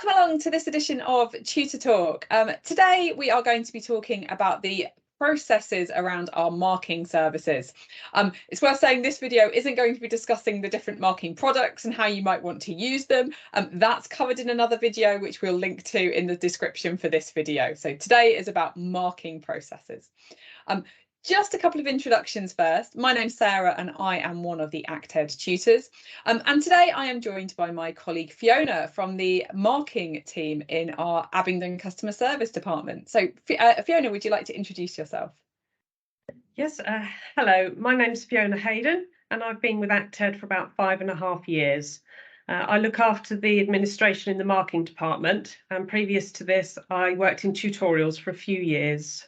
Welcome along to this edition of Tutor Talk. Today we are going to be talking about the processes around our marking services. It's worth saying this video isn't going to be discussing the different marking products and how you might want to use them. That's covered in another video which we'll link to in the description for this video. So today is about marking processes. Just a couple of introductions first. My name's Sarah and I am one of the ActEd tutors. And today I am joined by my colleague Fiona from the marking team in our Abingdon customer service department. So Fiona, would you like to introduce yourself? Yes, hello, my name's Fiona Hayden and I've been with ActEd for about 5.5 years. I look after the administration in the marking department, and previous to this I worked in tutorials for a few years.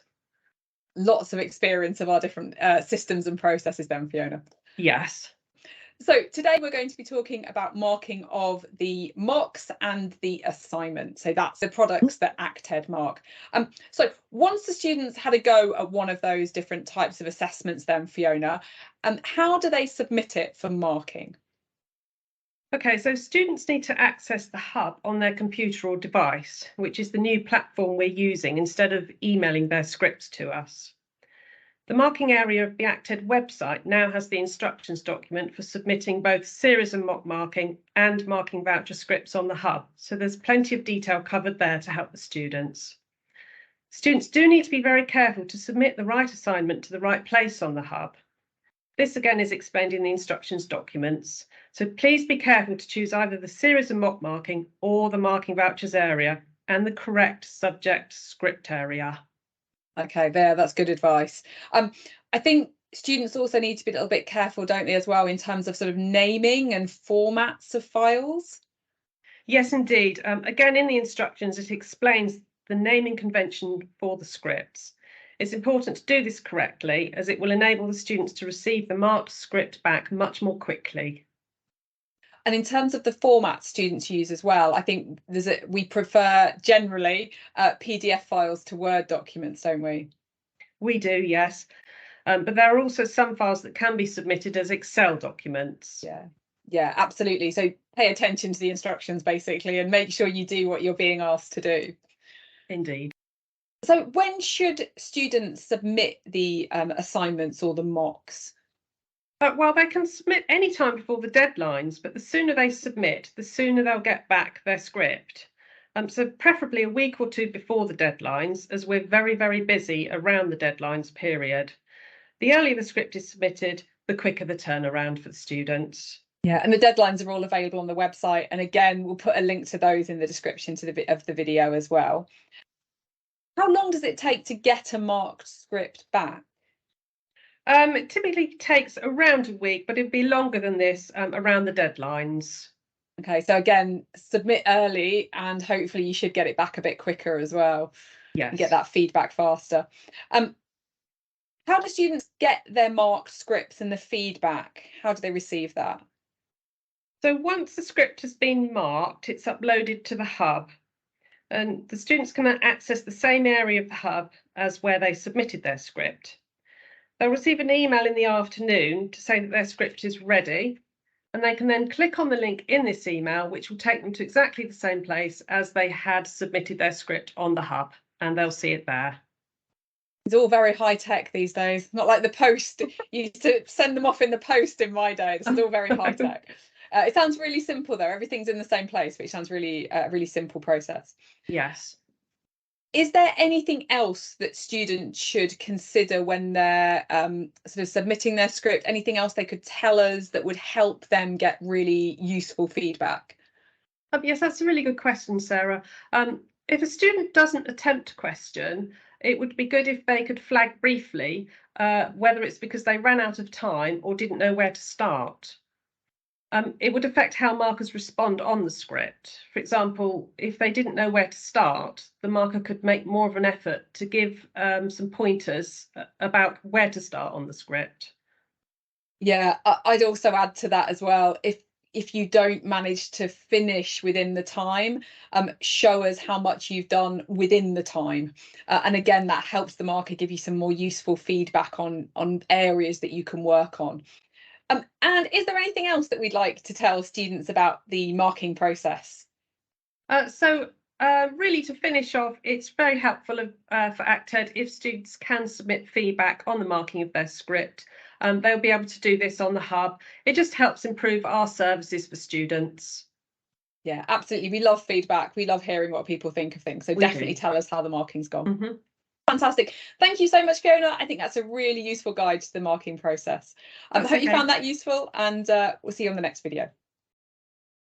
Lots of experience of our different systems and processes then, Fiona. Yes. So today we're going to be talking about marking of the mocks and the assignment. So that's the products that ActEd mark. So once the students had a go at one of those different types of assessments then, Fiona, how do they submit it for marking? Okay, so students need to access the hub on their computer or device, which is the new platform we're using instead of emailing their scripts to us. The marking area of the ActEd website now has the instructions document for submitting both series and mock marking and marking voucher scripts on the hub, so there's plenty of detail covered there to help the students. Students do need to be very careful to submit the right assignment to the right place on the hub. This again is explained in the instructions documents, so please be careful to choose either the series and mock marking or the marking vouchers area and the correct subject script area. Okay, that's good advice. I think students also need to be a little bit careful, don't they, as well, in terms of sort of naming and formats of files? Yes, indeed. Again, in the instructions, it explains the naming convention for the scripts. It's important to do this correctly, as it will enable the students to receive the marked script back much more quickly. And in terms of the format students use as well, I think we prefer generally PDF files to Word documents, don't we? We do, yes. But there are also some files that can be submitted as Excel documents. Yeah, absolutely. So pay attention to the instructions basically and make sure you do what you're being asked to do. Indeed. So when should students submit the assignments or the mocks? Well, they can submit any time before the deadlines, but the sooner they submit, the sooner they'll get back their script. So preferably a week or two before the deadlines, as we're very, very busy around the deadlines period. The earlier the script is submitted, the quicker the turnaround for the students. Yeah, and the deadlines are all available on the website. And again, we'll put a link to those in the description of the video as well. How long does it take to get a marked script back? It typically takes around a week, but it'd be longer than this around the deadlines. Okay, so again, submit early and hopefully you should get it back a bit quicker as well. Yes. And get that feedback faster. How do students get their marked scripts and the feedback? How do they receive that? So once the script has been marked, it's uploaded to the hub. And the students can access the same area of the hub as where they submitted their script. They'll receive an email in the afternoon to say that their script is ready, and they can then click on the link in this email, which will take them to exactly the same place as they had submitted their script on the hub, and they'll see it there. It's all very high tech these days, not like the post. You used to send them off in the post in my day. This is all very high tech. It sounds really simple though. Everything's in the same place, which sounds really really simple process. Yes. Is there anything else that students should consider when they're sort of submitting their script? Anything else they could tell us that would help them get really useful feedback? Yes, that's a really good question, Sarah. If a student doesn't attempt a question, it would be good if they could flag briefly whether it's because they ran out of time or didn't know where to start. It would affect how markers respond on the script. For example, if they didn't know where to start, the marker could make more of an effort to give some pointers about where to start on the script. Yeah, I'd also add to that as well. If you don't manage to finish within the time, show us how much you've done within the time. And again, that helps the marker give you some more useful feedback on areas that you can work on. And is there anything else that we'd like to tell students about the marking process? Really, to finish off, it's very helpful for ActEd if students can submit feedback on the marking of their script. They'll be able to do this on the hub. It just helps improve our services for students. Yeah, absolutely. We love feedback. We love hearing what people think of things. So definitely tell us how the marking's gone. Fantastic. Thank you so much, Fiona. I think that's a really useful guide to the marking process. I hope you found that useful, and we'll see you on the next video.